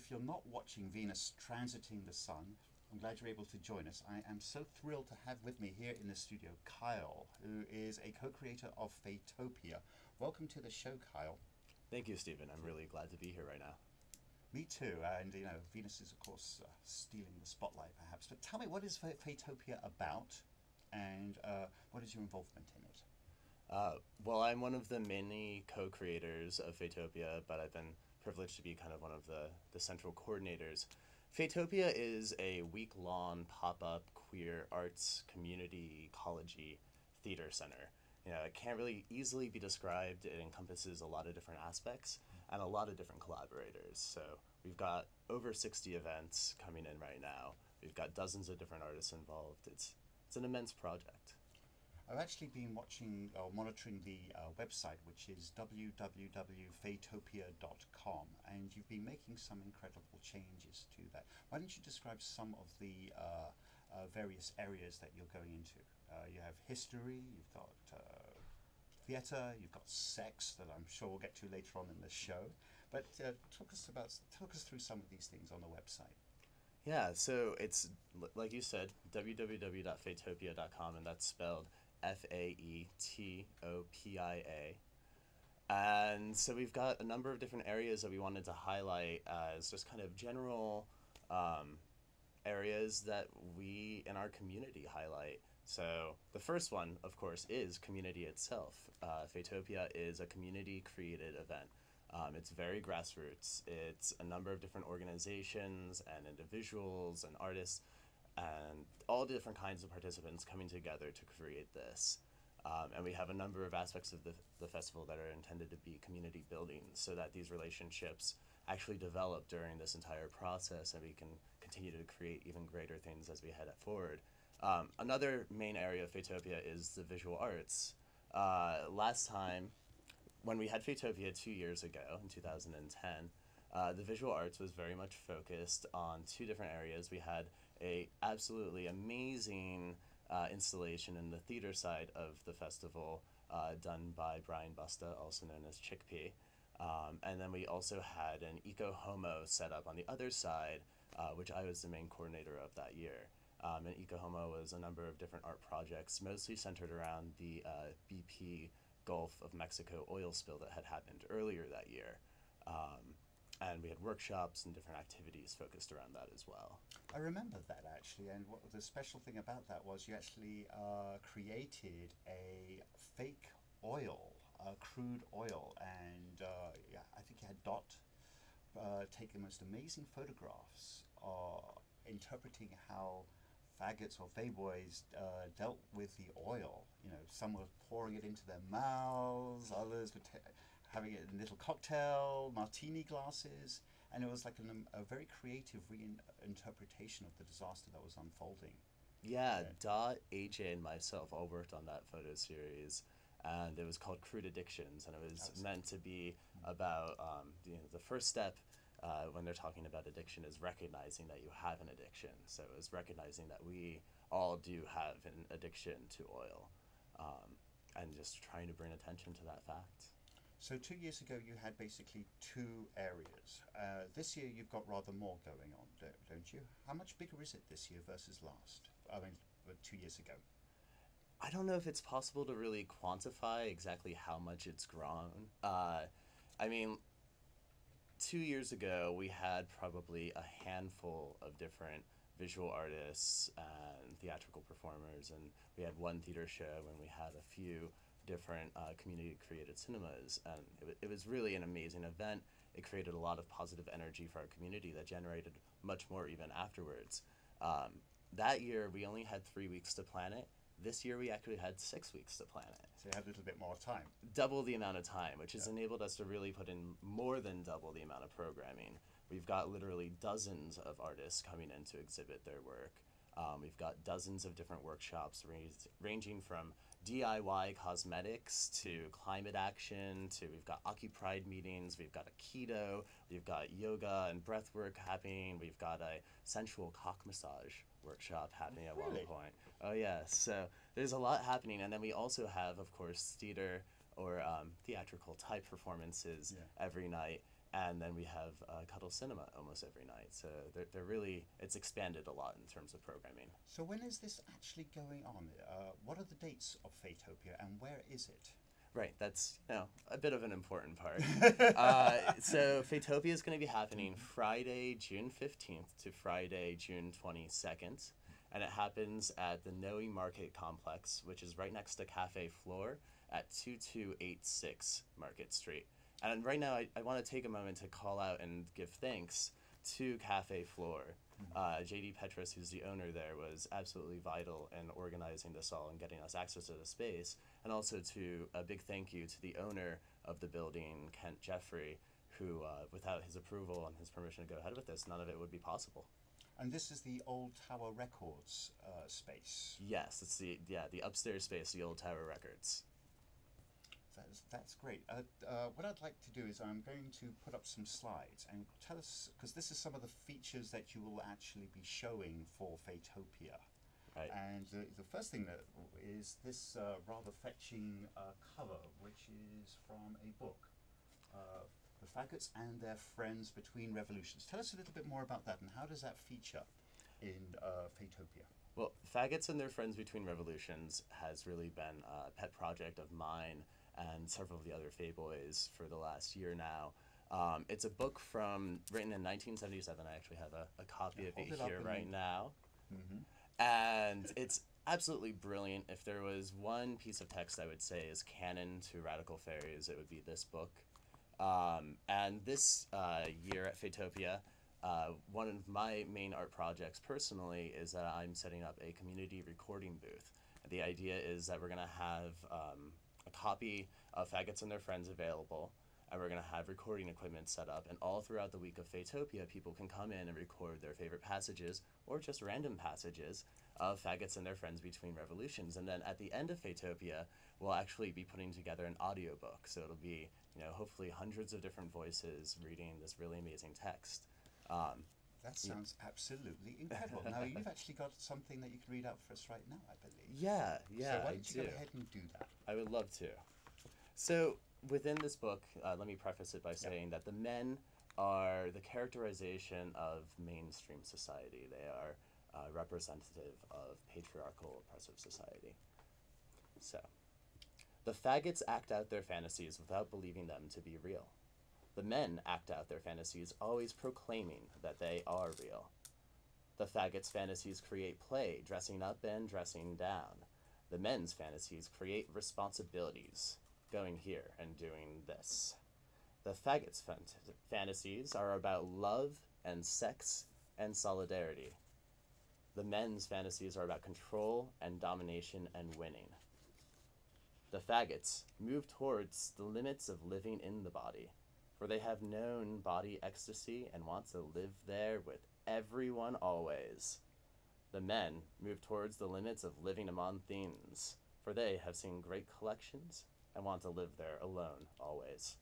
if you're not watching Venus transiting the sun, I'm glad you're able to join us. I am so thrilled to have with me here in the studio Kyle, who is a co-creator of Faetopia. Welcome to the show, Kyle. Thank you, Stephen. I'm really glad to be here right now. Me too, and you know, Venus is of course stealing the spotlight perhaps, but tell me, what is Faetopia about, and what is your involvement in it? Well, I'm one of the many co-creators of Faetopia, but I've been privileged to be kind of one of the central coordinators. Faetopia is a week-long pop-up queer arts community ecology theater center. You know, it can't really easily be described. It encompasses a lot of different aspects and a lot of different collaborators. So we've got over 60 events coming in right now. We've got dozens of different artists involved. It's an immense project. I've actually been watching or monitoring the website, which is www.faetopia.com, and you've been making some incredible changes to that. Why don't you describe some of the various areas that you're going into? You have history, you've got theatre, you've got sex that I'm sure we'll get to later on in the show. But talk us through some of these things on the website. Yeah, so it's, like you said, www.faetopia.com, and that's spelled Faetopia. And so we've got a number of different areas that we wanted to highlight as just kind of general areas that we in our community highlight. So the first one, of course, is community itself. Faetopia is a community-created event. It's very grassroots. It's a number of different organizations and individuals and artists and all different kinds of participants coming together to create this. And we have a number of aspects of the festival that are intended to be community building so that these relationships actually develop during this entire process and we can continue to create even greater things as we head forward. Another main area of Faetopia is the visual arts. Last time, when we had Faetopia 2 years ago, in 2010, the visual arts was very much focused on two different areas. We had a absolutely amazing installation in the theater side of the festival done by Brian Busta, also known as Chickpea. And then we also had an eco-homo set up on the other side, which I was the main coordinator of that year. And eco-homo was a number of different art projects, mostly centered around the BP Gulf of Mexico oil spill that had happened earlier that year. And we had workshops and different activities focused around that as well. I remember that actually, and what the special thing about that was you actually created a fake oil, crude oil, and yeah, I think you had Dot take the most amazing photographs interpreting how faggots or fayboys dealt with the oil. You know, some were pouring it into their mouths, others were having it in little cocktail, martini glasses, and it was like a very creative reinterpretation of the disaster that was unfolding. Yeah, Dot, AJ, and myself all worked on that photo series, and it was called Crude Addictions, and it was meant to be about the first step when they're talking about addiction is recognizing that you have an addiction. So it was recognizing that we all do have an addiction to oil, and just trying to bring attention to that fact. So 2 years ago you had basically two areas. This year you've got rather more going on, don't you? How much bigger is it this year versus last? I mean, 2 years ago. I don't know if it's possible to really quantify exactly how much it's grown. I mean, 2 years ago we had probably a handful of different visual artists and theatrical performers, and we had one theater show and we had a few different community-created cinemas, and it was really an amazing event. It created a lot of positive energy for our community that generated much more even afterwards. That year, we only had 3 weeks to plan it. This year, we actually had 6 weeks to plan it. So you had a little bit more time. Double the amount of time, which has enabled us to really put in more than double the amount of programming. We've got literally dozens of artists coming in to exhibit their work. We've got dozens of different workshops ranging from DIY cosmetics to climate action to we've got Occupride meetings, we've got a keto, we've got yoga and breath work happening, we've got a sensual cock massage workshop happening at one point. Oh yeah, so there's a lot happening, and then we also have, of course, theater or theatrical type performances every night. And then we have Cuddle Cinema almost every night. So they're really, it's expanded a lot in terms of programming. So when is this actually going on? What are the dates of Faetopia and where is it? Right, that's a bit of an important part. So Fatopia is going to be happening Friday, June 15th to Friday, June 22nd. And it happens at the Noe Market Complex, which is right next to Cafe Floor at 2286 Market Street. And right now, I want to take a moment to call out and give thanks to Cafe Floor. J.D. Petras, who's the owner there, was absolutely vital in organizing this all and getting us access to the space. And also to a big thank you to the owner of the building, Kent Jeffrey, who, without his approval and his permission to go ahead with this, none of it would be possible. And this is the Old Tower Records space? Yes, it's the upstairs space, the Old Tower Records. That's great. What I'd like to do is I'm going to put up some slides and tell us, because this is some of the features that you will actually be showing for Faetopia. Right. And the first thing that is this rather fetching cover, which is from a book, The Faggots and Their Friends Between Revolutions. Tell us a little bit more about that and how does that feature in Faetopia? Well, Faggots and Their Friends Between Revolutions has really been a pet project of mine and several of the other Fae boys for the last year now. It's a book written in 1977. I actually have a copy of it here right now. And it's absolutely brilliant. If there was one piece of text I would say is canon to radical fairies, it would be this book. And this year at Fatopia, one of my main art projects personally is that I'm setting up a community recording booth. The idea is that we're going to have a copy of Faggots and Their Friends available, and we're going to have recording equipment set up, and all throughout the week of Fatopia, people can come in and record their favorite passages, or just random passages, of Faggots and Their Friends Between Revolutions. And then at the end of Fatopia, we'll actually be putting together an audiobook, so it'll be, hopefully hundreds of different voices reading this really amazing text. That sounds absolutely incredible. Now, you've actually got something that you can read out for us right now, I believe. Yeah, So why don't you go ahead and do that? I would love to. So within this book, let me preface it by saying that the men are the characterization of mainstream society. They are representative of patriarchal, oppressive society. So, the Faggots act out their fantasies without believing them to be real. The men act out their fantasies always proclaiming that they are real. The Faggots' fantasies create play, dressing up and dressing down. The men's fantasies create responsibilities, going here and doing this. The Faggots' fantasies are about love and sex and solidarity. The men's fantasies are about control and domination and winning. The Faggots move towards the limits of living in the body, for they have known body ecstasy and want to live there with everyone always. The men move towards the limits of living among things, for they have seen great collections and want to live there alone always.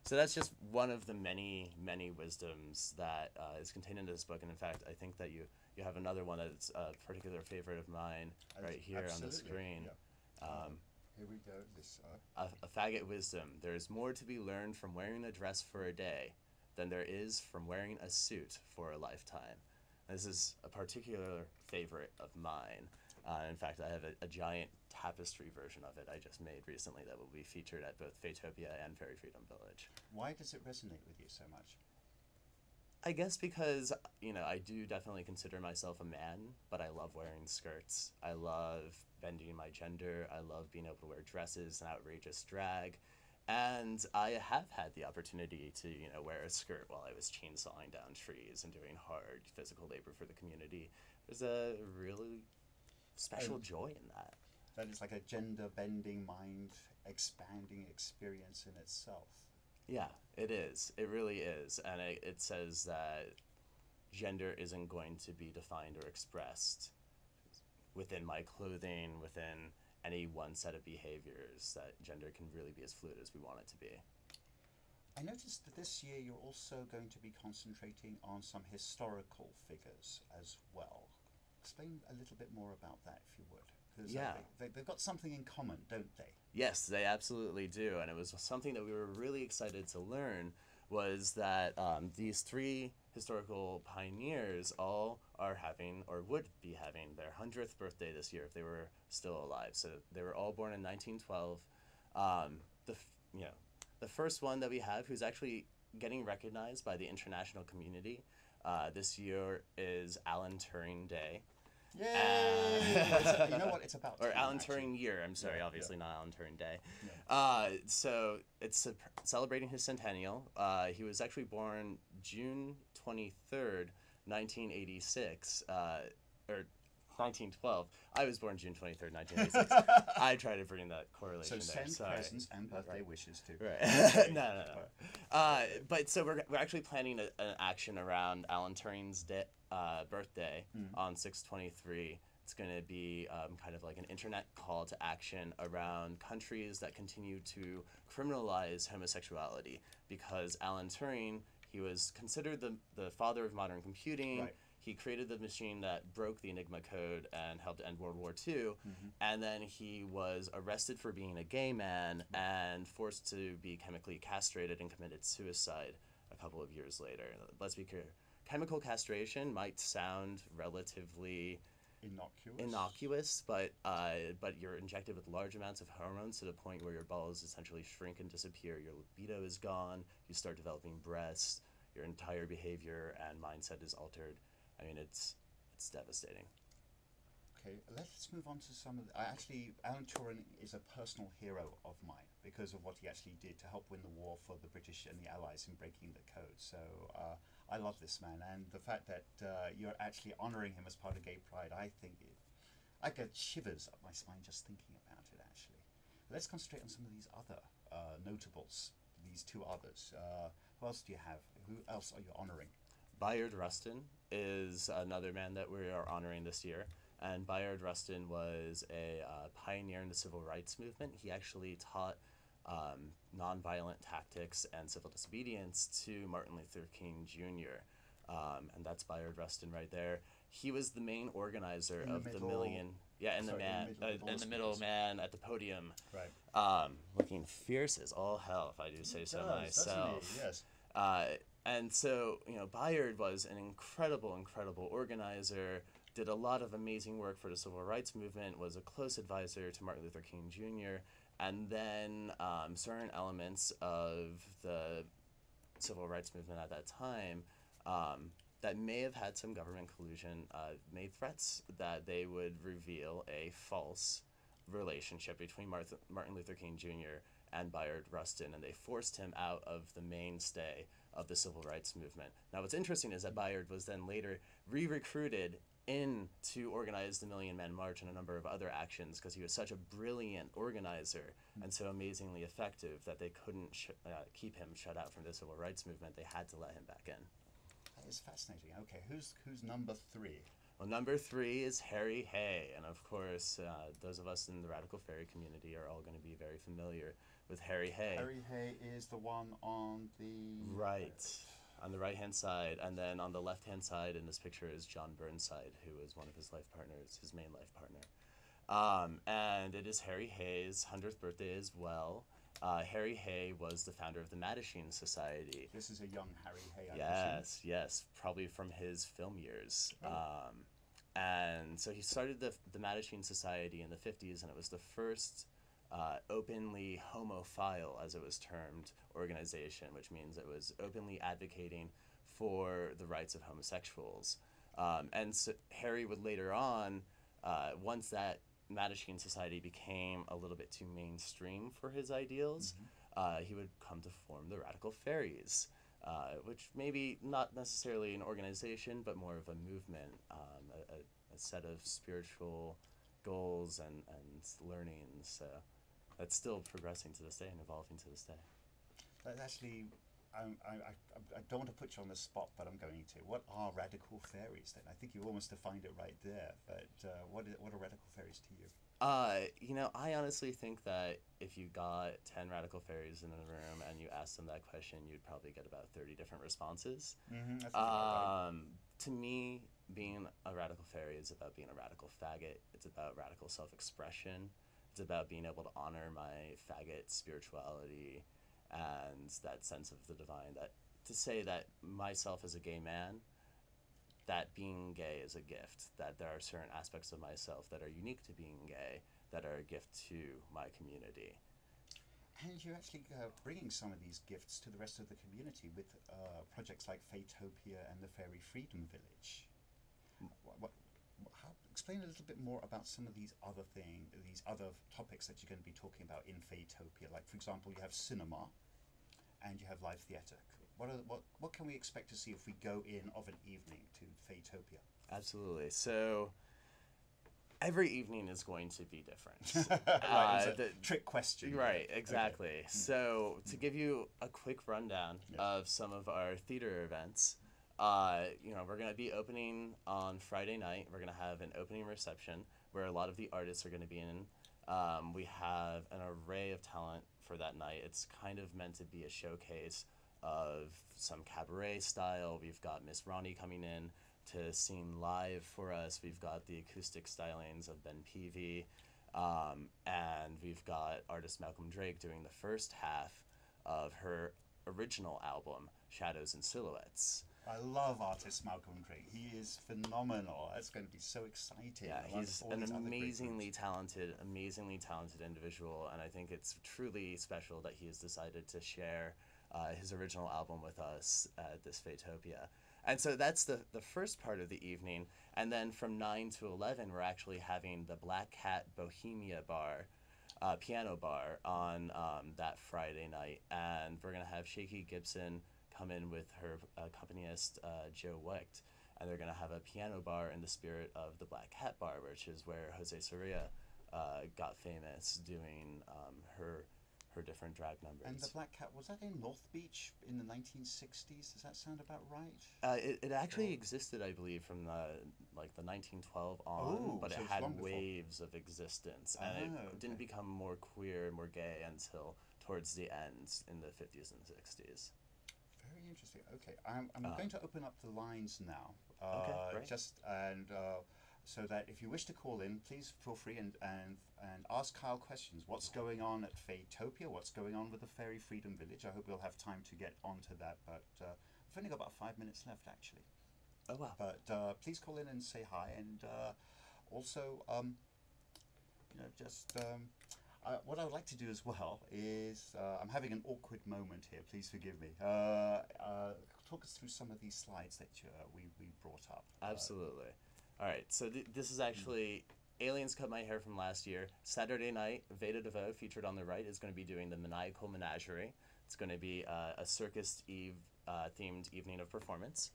So that's just one of the many, many wisdoms that is contained in this book. And in fact, I think that you have another one that's a particular favorite of mine right here on the screen. Yeah. Here we go. A faggot wisdom. There is more to be learned from wearing a dress for a day than there is from wearing a suit for a lifetime. This is a particular favorite of mine. In fact, I have a giant tapestry version of it I just made recently that will be featured at both Faetopia and Fairy Freedom Village. Why does it resonate with you so much? I guess because, I do definitely consider myself a man, but I love wearing skirts. I love bending my gender. I love being able to wear dresses and outrageous drag. And I have had the opportunity to, wear a skirt while I was chainsawing down trees and doing hard physical labor for the community. There's a really special joy in that. That is like a gender-bending, mind-expanding experience in itself. Yeah, it is. It really is. And it says that gender isn't going to be defined or expressed within my clothing, within any one set of behaviors, that gender can really be as fluid as we want it to be. I noticed that this year you're also going to be concentrating on some historical figures as well. Explain a little bit more about that, if you would. because Yeah. they've got something in common, don't they? Yes, they absolutely do, and it was something that we were really excited to learn was that these three historical pioneers all are having or would be having their 100th birthday this year if they were still alive. So they were all born in 1912. The first one that we have who's actually getting recognized by the international community this year is Alan Turing Day. Yeah, you know what? It's about or time, Alan actually. Turing Year. I'm sorry, Yeah, obviously yeah. not Alan Turing Day. Yeah. So it's celebrating his centennial. He was actually born June 23rd, 1986, or 1912. I was born June 23rd, 1986. I try to bring that correlation So there. send Sorry. presents and birthday Right. wishes too. Right. no. But so we're actually planning an action around Alan Turing's birthday on 6/23. It's going to be kind of like an internet call to action around countries that continue to criminalize homosexuality, because Alan Turing, he was considered the father of modern computing. Right. He created the machine that broke the Enigma code and helped end World War II. And then he was arrested for being a gay man and forced to be chemically castrated and committed suicide a couple of years later. Let's be clear. Chemical castration might sound relatively innocuous, but you're injected with large amounts of hormones to the point where your balls essentially shrink and disappear. Your libido is gone. You start developing breasts. Your entire behavior and mindset is altered. I mean, it's devastating. Okay, let's move on to some of Alan Turing is a personal hero of mine because of what he actually did to help win the war for the British and the Allies in breaking the code. So I love this man, and the fact that you're actually honoring him as part of Gay Pride, I get shivers up my spine just thinking about it, actually. Let's concentrate on some of these other notables, these two others. Who else do you have? Who else are you honoring? Bayard Rustin is another man that we are honoring this year. And Bayard Rustin was a pioneer in the civil rights movement. He actually taught nonviolent tactics and civil disobedience to Martin Luther King Jr. And that's Bayard Rustin right there. He was the main organizer of the million. Yeah, in the middle man at the podium. Right. Looking fierce as all hell, if I do say so myself. Yes. And so, Bayard was an incredible organizer, did a lot of amazing work for the civil rights movement, was a close advisor to Martin Luther King Jr., and then certain elements of the civil rights movement at that time that may have had some government collusion made threats that they would reveal a false relationship between Martin Luther King Jr. and Bayard Rustin, and they forced him out of the mainstay of the civil rights movement. Now, what's interesting is that Bayard was then later re-recruited in to organize the Million Man March and a number of other actions because he was such a brilliant organizer and so amazingly effective that they couldn't keep him shut out from the civil rights movement. They had to let him back in. That is fascinating. Okay, who's number 3? Well, number 3 is Harry Hay, and of course, those of us in the Radical Fairy community are all going to be very familiar with Harry Hay. Harry Hay is the one on the right, on the right-hand side, and then on the left-hand side in this picture is John Burnside, who is one of his life partners, his main life partner. And it is Harry Hay's 100th birthday as well. Harry Hay was the founder of the Mattachine Society. This is a young Harry Hay. Yes, probably from his film years. Oh. And so he started the Mattachine Society in the 50s, and it was the first openly homophile, as it was termed, organization, which means it was openly advocating for the rights of homosexuals. And so Harry would later on, once that Mattachine Society became a little bit too mainstream for his ideals, he would come to form the Radical Fairies, which maybe not necessarily an organization, but more of a movement, a set of spiritual goals and learnings. So that's still progressing to this day and evolving to this day. That's actually, I don't want to put you on the spot, but I'm going to. What are Radical Fairies then? I think you almost defined it right there, but what are Radical Fairies to you? I honestly think that if you got 10 Radical Fairies in the room and you asked them that question, you'd probably get about 30 different responses. That's right. To me, being a radical fairy is about being a radical faggot. It's about radical self-expression. It's about being able to honor my faggot spirituality and that sense of the divine. That to say that myself as a gay man, that being gay is a gift, that there are certain aspects of myself that are unique to being gay, that are a gift to my community. And you're actually bringing some of these gifts to the rest of the community with projects like Faetopia and the Fairy Freedom Village. Explain a little bit more about some of these other topics that you're going to be talking about in Faetopia. Like, for example, you have cinema and you have live theatre. What can we expect to see if we go in of an evening to Faetopia? Absolutely. So every evening is going to be different. Right, it's a trick question. Right, exactly. Okay. So to give you a quick rundown of some of our theater events, we're going to be opening on Friday night. We're going to have an opening reception where a lot of the artists are going to be in. We have an array of talent for that night. It's kind of meant to be a showcase of some cabaret style. We've got Miss Ronnie coming in to sing live for us. We've got the acoustic stylings of Ben Peavy, and we've got artist Malcolm Drake doing the first half of her original album, Shadows and Silhouettes. I love artist Malcolm Drake. He is phenomenal. That's going to be so exciting. Yeah, he's an amazingly talented individual, and I think it's truly special that he has decided to share his original album with us at this Faetopia. And so that's the first part of the evening. And then from 9 to 11, we're actually having the Black Cat Bohemia Bar, piano bar on that Friday night. And we're going to have Shaky Gibson come in with her accompanist, Joe Wecht. And they're going to have a piano bar in the spirit of the Black Cat Bar, which is where Jose Soria got famous doing her different drag numbers. And the Black Cat, was that in North Beach in the 1960s? Does that sound about right? It actually existed, I believe, from the 1912 on, but so it had waves of existence, and it didn't become more queer, more gay until towards the end in the 50s and 60s. Very interesting. Okay, I'm going to open up the lines now. Okay, great. So that if you wish to call in, please feel free and ask Kyle questions. What's going on at Faetopia? What's going on with the Fairy Freedom Village? I hope we'll have time to get onto that, but we've only got about 5 minutes left, actually. Oh, wow. But please call in and say hi, and also, what I would like to do as well is, I'm having an awkward moment here, please forgive me. Talk us through some of these slides that we brought up. Absolutely. All right, so this is actually Aliens Cut My Hair from last year. Saturday night, Veda DeVoe, featured on the right, is going to be doing the Maniacal Menagerie. It's going to be a circus themed evening of performance.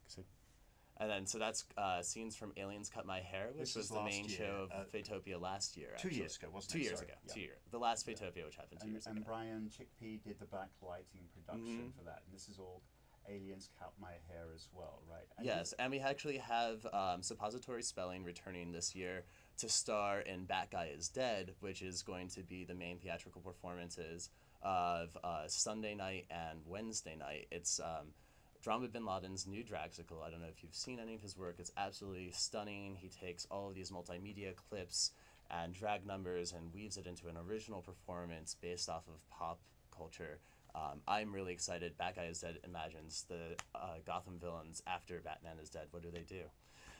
So that's scenes from Aliens Cut My Hair, which was the main show of Faetopia last year. 2 years ago, wasn't it? 2 years ago. Yeah. 2 years. The last Faetopia, which happened 2 years ago. And Brian Chickpea did the backlighting production for that, and this is all Aliens Cut My Hair as well, right? And yes, and we actually have Suppository Spelling returning this year to star in That Guy Is Dead, which is going to be the main theatrical performances of Sunday night and Wednesday night. It's Drama Bin Laden's new dragsicle. I don't know if you've seen any of his work. It's absolutely stunning. He takes all of these multimedia clips and drag numbers and weaves it into an original performance based off of pop culture. I'm really excited. Bad Guy Is Dead imagines the Gotham villains after Batman is dead. What do they do?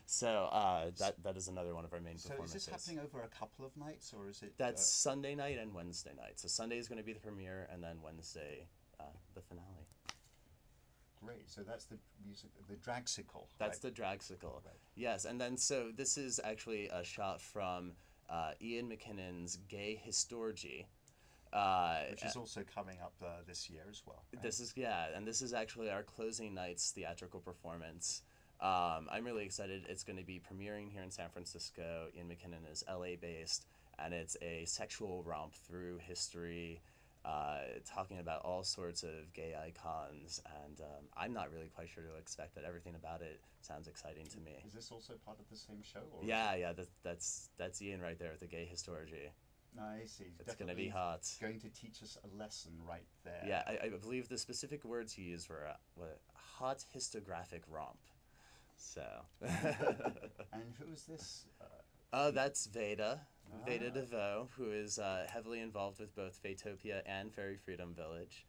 So that is another one of our main performances. So is this happening over a couple of nights, or is it? That's Sunday night and Wednesday night. So Sunday is going to be the premiere, and then Wednesday, the finale. Great. So that's the music, the dragsicle. That's the dragsicle. Right. Yes, and then so this is actually a shot from Ian McKinnon's Gay Historgy. Which is also coming up this year as well. Right? This is actually our closing night's theatrical performance. I'm really excited. It's going to be premiering here in San Francisco. Ian McKinnon is LA based, and it's a sexual romp through history, talking about all sorts of gay icons, and I'm not really quite sure to expect, but everything about it sounds exciting to me. Is this also part of the same show? Or that's Ian right there with the Gay Historgy. I see. It's going to be hot. Going to teach us a lesson right there. Yeah, I believe the specific words he used were hot histographic romp. So. And who is this? That's Veda. Veda DeVoe, who is heavily involved with both Faetopia and Fairy Freedom Village.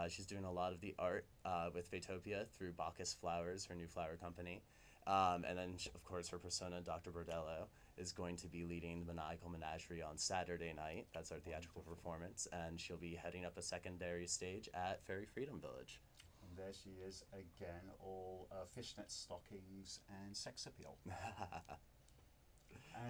She's doing a lot of the art with Faetopia through Bacchus Flowers, her new flower company. And then, of course, her persona, Dr. Bordello, is going to be leading the Maniacal Menagerie on Saturday night. That's our theatrical performance. And she'll be heading up a secondary stage at Fairy Freedom Village. And there she is again, all fishnet stockings and sex appeal.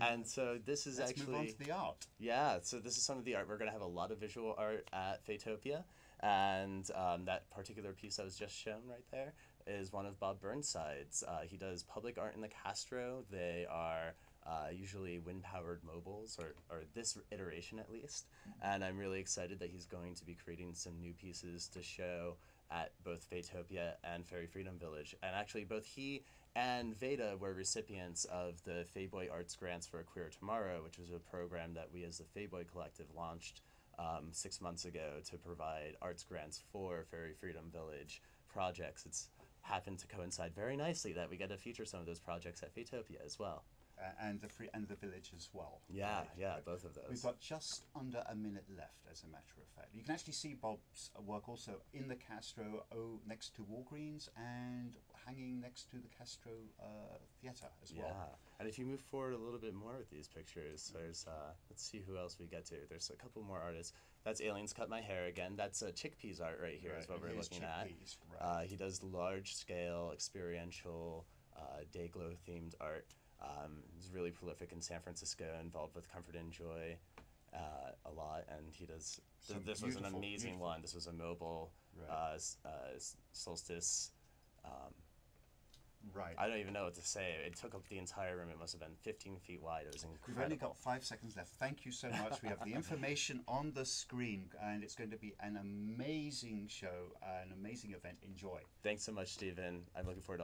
And so this is let's actually... move on to the art. Yeah, so this is some of the art. We're going to have a lot of visual art at Faetopia. And that particular piece I was just shown right there is one of Bob Burnside's. He does public art in the Castro. They are usually wind-powered mobiles, or this iteration at least. And I'm really excited that he's going to be creating some new pieces to show at both Faetopia and Fairy Freedom Village. And actually both he and Veda were recipients of the Fayboy Arts Grants for a Queer Tomorrow, which was a program that we as the Fayboy Collective launched 6 months ago to provide arts grants for Fairy Freedom Village projects. It's happened to coincide very nicely that we get to feature some of those projects at Faetopia as well. And the village as well. Yeah, right? yeah, both of those. We've got just under a minute left, as a matter of fact. You can actually see Bob's work also in the Castro, next to Walgreens, and hanging next to the Castro Theatre as well. Yeah, and if you move forward a little bit more with these pictures, there's, let's see who else we get to. There's a couple more artists. That's Aliens Cut My Hair again. That's Chickpeas art right here, is what we're looking at. Right. He does large-scale, experiential, day-glow themed art. He's really prolific in San Francisco, involved with Comfort and Joy a lot, and he does. This was an amazing one. This was a mobile solstice. Right. I don't even know what to say. It took up the entire room. It must have been 15 feet wide. It was incredible. We've only got 5 seconds left. Thank you so much. We have the information on the screen, and it's going to be an amazing show, an amazing event. Enjoy. Thanks so much, Stephen. I'm looking forward to